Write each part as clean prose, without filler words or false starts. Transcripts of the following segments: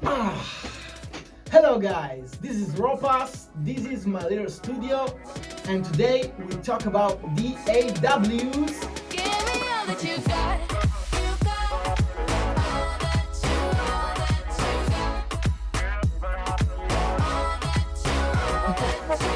Hello guys, this is Ropas, this is my little studio, and today we talk about DAWs. Give me all that you got. You got all that you, all that you got. All that you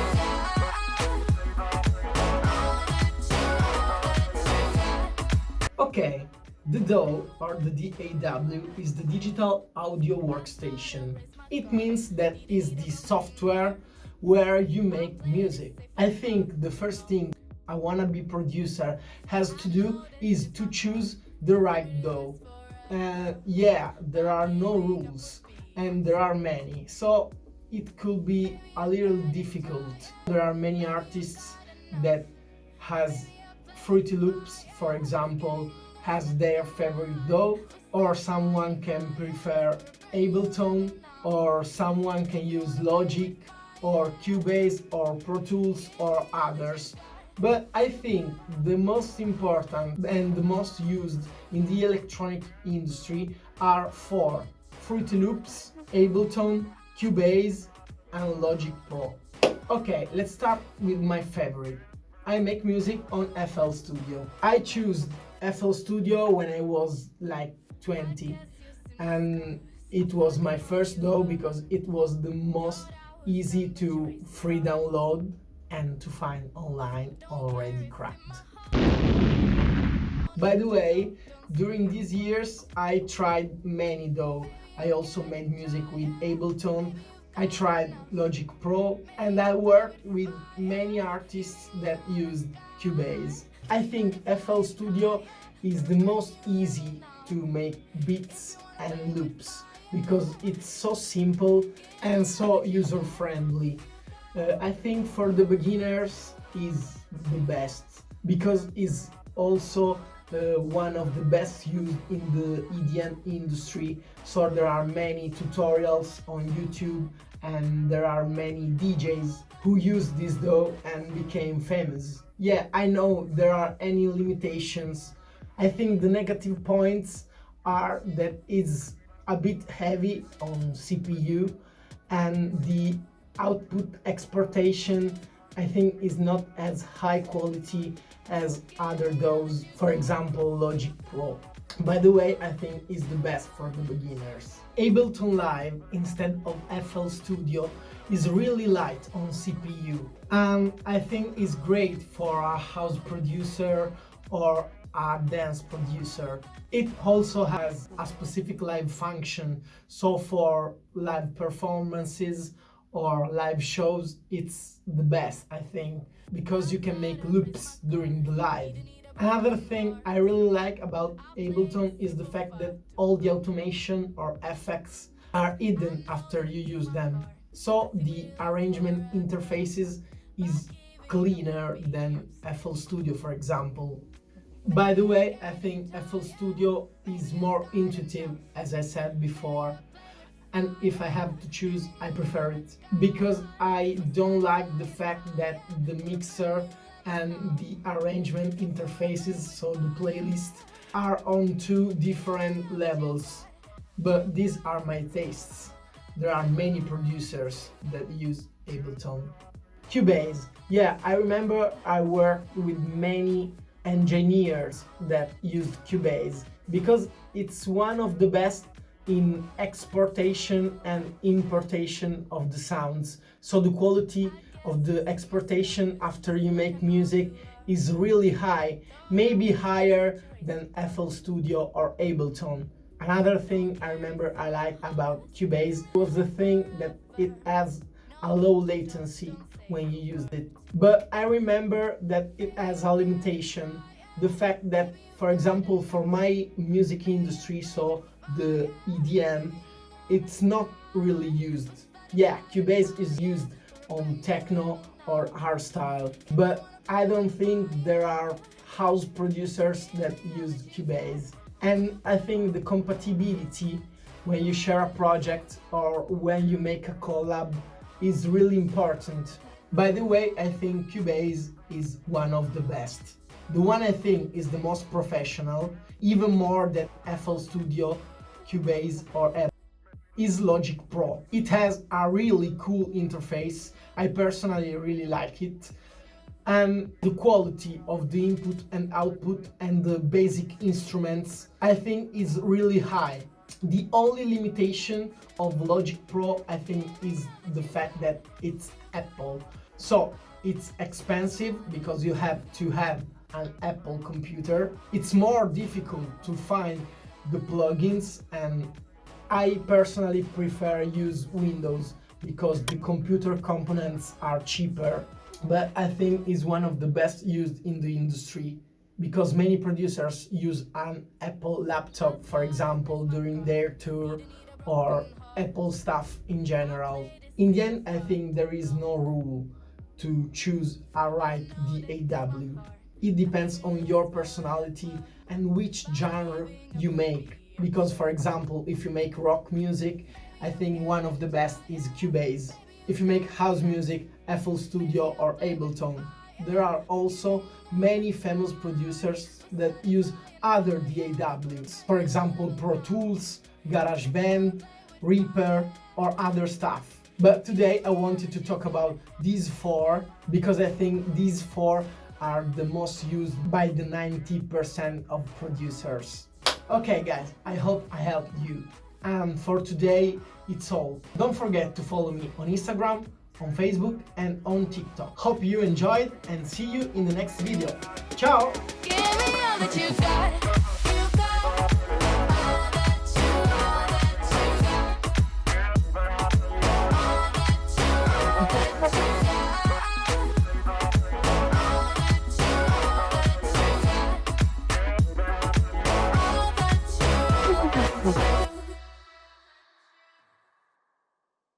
got. Okay, the DAW or the DAW is the digital audio workstation. It means that is the software where you make music. I think the first thing a wannabe producer has to do is to choose the right DAW. Yeah, there are no rules and there are many, so it could be a little difficult. There are many artists that has Fruity Loops, for example, has their favorite DAW, or someone can prefer Ableton, or someone can use Logic, or Cubase, or Pro Tools, or others. But I think the most important and the most used in the electronic industry are four: Fruity Loops, Ableton, Cubase, and Logic Pro. Okay, let's start with my favorite. I make music on FL Studio. I chose FL Studio when I was like 20, and it was my first DAW because it was the most easy to free download and to find online already cracked. By the way, during these years I tried many DAW. I also made music with Ableton, I tried Logic Pro, and I worked with many artists that used Cubase. I think FL Studio is the most easy to make beats and loops because it's so simple and so user-friendly. I think for the beginners is the best because it's also one of the best used in the EDM industry. So there are many tutorials on YouTube and there are many DJs who use this DAW and became famous. Yeah, I know there are any limitations. I think the negative points are that it's a bit heavy on CPU and the output exportation I think is not as high quality as other DAWs, for example Logic Pro. By the way, I think is the best for the beginners. Ableton Live instead of FL Studio is really light on CPU and I think is great for a house producer or a dance producer. It also has a specific live function, so for live performances or live shows it's the best, I think, because you can make loops during the live. Another thing I really like about Ableton is the fact that all the automation or effects are hidden after you use them, so the arrangement interfaces is cleaner than FL Studio, for example. By the way, I think FL Studio is more intuitive, as I said before, and if I have to choose, I prefer it because I don't like the fact that the mixer and the arrangement interfaces, so the playlist, are on two different levels. But these are my tastes. There are many producers that use Ableton. Cubase. Yeah, I remember I worked with many engineers that used Cubase because it's one of the best in exportation and importation of the sounds. So the quality of the exportation after you make music is really high, maybe higher than FL Studio or Ableton. Another thing I remember I like about Cubase was the thing that it has a low latency when you used it. But I remember that it has a limitation. The fact that, for example, for my music industry, so the EDM, it's not really used. Yeah, Cubase is used on techno or hardstyle, but I don't think there are house producers that use Cubase. And I think the compatibility when you share a project or when you make a collab is really important. By the way, I think Cubase is one of the best. The one I think is the most professional, even more than FL Studio, Cubase or Ableton. is Logic Pro. It has a really cool interface. I personally really like it. And the quality of the input and output and the basic instruments, I think, is really high. The only limitation of Logic Pro, I think, is the fact that it's Apple. So it's expensive because you have to have an Apple computer. It's more difficult to find the plugins, and I personally prefer use Windows because the computer components are cheaper, but I think is one of the best used in the industry because many producers use an Apple laptop, for example, during their tour, or Apple stuff in general. In the end, I think there is no rule to choose a right DAW. It depends on your personality and which genre you make. Because, for example, if you make rock music, I think one of the best is Cubase. If you make house music, FL Studio or Ableton. There are also many famous producers that use other DAWs. For example, Pro Tools, GarageBand, Reaper or other stuff. But today I wanted to talk about these four because I think these four are the most used by the 90% of producers. Okay guys, I hope I helped you. And for today, it's all. Don't forget to follow me on Instagram, on Facebook and on TikTok. Hope you enjoyed and see you in the next video. Ciao! Give me all that you got. You got all that you got. All that you got.